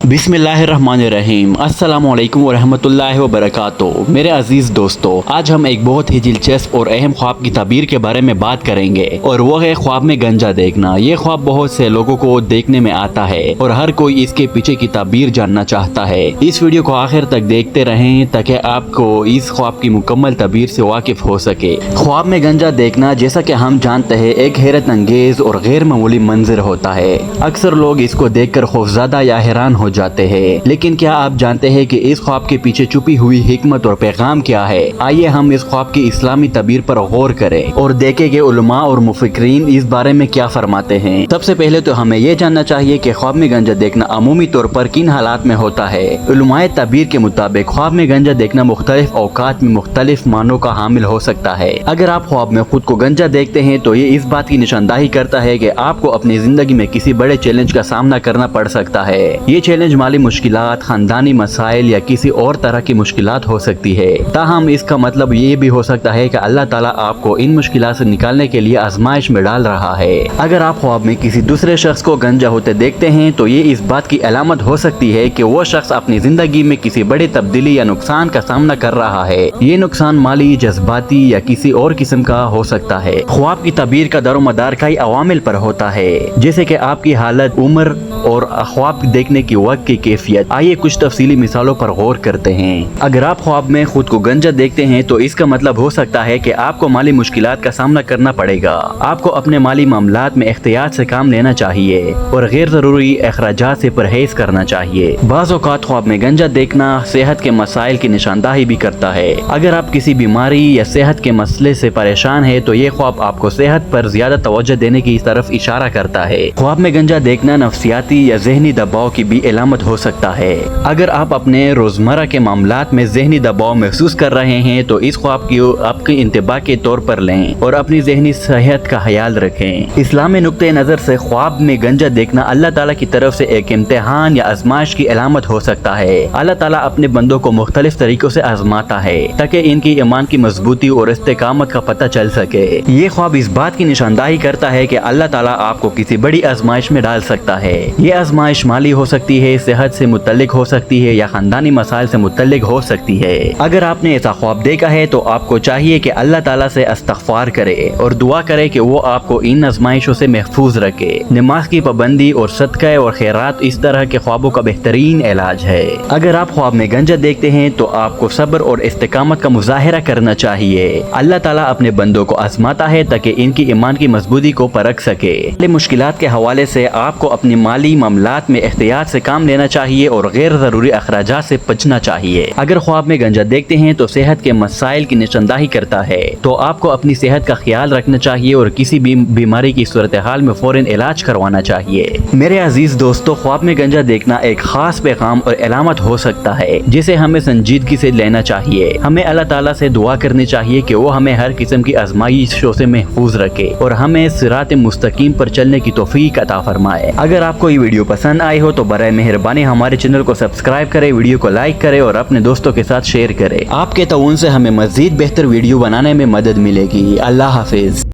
बिस्मिल्लाहिर्रहमानिर्रहीम अस्सलामुअलैकुम वरहमतुल्लाहि वबरकातुहू। मेरे अजीज दोस्तों, आज हम एक बहुत ही दिलचस्प और अहम ख्वाब की ताबीर के बारे में बात करेंगे और वो है ख्वाब में गंजा देखना। ये ख्वाब बहुत से लोगों को देखने में आता है और हर कोई इसके पीछे की ताबीर जानना चाहता है। इस वीडियो को आखिर तक देखते रहें ताकि आपको इस ख्वाब की मुकम्मल ताबीर से वाकिफ हो सके। ख्वाब में गंजा देखना, जैसा कि हम जानते हैं, एक हैरत अंगेज और गैर मामूली मंजर होता है। अक्सर लोग इसको देखकर खौफजदा या हैरान हो जाते हैं, लेकिन क्या आप जानते हैं कि इस ख्वाब के पीछे छुपी हुई हिकमत और पैगाम क्या है? आइए हम इस ख्वाब की इस्लामी ताबीर पर गौर करें और देखें कि उलमा और मुफक्रीन इस बारे में क्या फरमाते हैं। सबसे पहले तो हमें यह जानना चाहिए कि ख्वाब में गंजा देखना अमूमी तौर पर किन हालात में होता है। उलमाए ताबीर के मुताबिक ख्वाब में गंजा देखना मुख्तलिफ औकात में मुख्तलिफ मानों का हामिल हो सकता है। अगर आप ख्वाब में खुद को गंजा देखते हैं तो ये इस बात की निशानदाही करता है कि आपको अपनी जिंदगी में किसी बड़े चैलेंज का सामना करना पड़ सकता है। ये चैलेंज माली मुश्किलात, खानदानी मसाइल या किसी और तरह की मुश्किलात हो सकती है। ताहम इसका मतलब ये भी हो सकता है कि अल्लाह ताला आपको इन मुश्किलात से निकालने के लिए आजमाइश में डाल रहा है। अगर आप ख्वाब में किसी दूसरे शख्स को गंजा होते देखते हैं तो ये इस बात की अलामत हो सकती है कि वो शख्स अपनी जिंदगी में किसी बड़ी तब्दीली या नुकसान का सामना कर रहा है। ये नुकसान माली, जज्बाती या किसी और किस्म का हो सकता है। ख्वाब की ताबीर का दारोमदार कई अवामिल पर होता है, जैसे कि आपकी हालत, उम्र और ख्वाब देखने की वक्त की कैफियत। आइए कुछ तफसीली मिसालों पर गौर करते हैं। अगर आप ख्वाब में खुद को गंजा देखते हैं तो इसका मतलब हो सकता है कि आपको माली मुश्किलात का सामना करना पड़ेगा। आपको अपने माली मामलात में एहतियात से काम लेना चाहिए और गैर जरूरी अखराजात से परहेज करना चाहिए। बाज़ औक़ात ख्वाब में गंजा देखना सेहत के मसाइल की निशानदाही भी करता है। अगर आप किसी बीमारी या सेहत के मसले से परेशान है तो ये ख्वाब आपको सेहत पर ज्यादा तवज्जो देने की तरफ इशारा करता है। ख्वाब में गंजा देखना नफ्सियाती या ज़हनी दबाव की भी अलामत हो सकता है। अगर आप अपने रोजमर्रा के मामलात में ज़हनी दबाव महसूस कर रहे हैं तो इस ख्वाब की आपके इंतबा के तौर पर लें और अपनी ज़हनी सेहत का ख्याल रखें। इस्लामी नुक्ते नज़र से ख्वाब में गंजा देखना अल्लाह ताला की तरफ से एक इम्तिहान या आजमाइश की अलामत हो सकता है। अल्लाह ताला अपने बंदों को मुख्तलिफ तरीकों से आजमाता है ताकि इनकी ईमान की मजबूती और इस्तेकामत का पता चल सके। ये ख्वाब इस बात की निशानदाही करता है कि अल्लाह ताला आपको किसी बड़ी आजमाइश में डाल सकता है। ये आजमाइश माली हो सकती है, सेहत से मुतल्लिक हो सकती है या खानदानी मसाइल से मुतल्लिक हो सकती है। अगर आपने ऐसा ख्वाब देखा है तो आपको चाहिए कि अल्लाह ताला से इस्तिग़फ़ार करे और दुआ करे कि वो आपको इन आजमाइशों से महफूज रखे। नमाज की पाबंदी और सदका और खैरात इस तरह के ख्वाबों का बेहतरीन इलाज है। अगर आप ख्वाब में गंजा देखते हैं तो आपको सब्र और इस्तिकामत का मुजाहिरा करना चाहिए। अल्लाह ताला अपने बंदों को आजमाता है ताकि इनकी ईमान की मजबूती को परख सके। मुश्किलात के हवाले से आपको अपनी माली मामलात में एहतियात से काम लेना चाहिए और गैर जरूरी अखराजात से बचना चाहिए। अगर ख्वाब में गंजा देखते हैं तो सेहत के मसाइल की निशानदाही करता है, तो आपको अपनी सेहत का ख्याल रखना चाहिए और किसी भी बीमारी की सूरत हाल में फौरन इलाज करवाना चाहिए। मेरे अजीज दोस्तों, ख्वाब में गंजा देखना एक खास पैगाम और अलामत हो सकता है जिसे हमें संजीदगी से लेना चाहिए। हमें अल्लाह ताला से दुआ करनी चाहिए कि वो हमें हर किस्म की आजमाइशों से महफूज रखे और हमें सिरात मुस्तकीम पर चलने की तौफीक अता फरमाए। अगर आपको ये वीडियो पसंद आई हो तो बराए मेहरबानी हमारे चैनल को सब्सक्राइब करें, वीडियो को लाइक करें और अपने दोस्तों के साथ शेयर करें। आपके ताउन से हमें मजीद बेहतर वीडियो बनाने में मदद मिलेगी। अल्लाह हाफिज।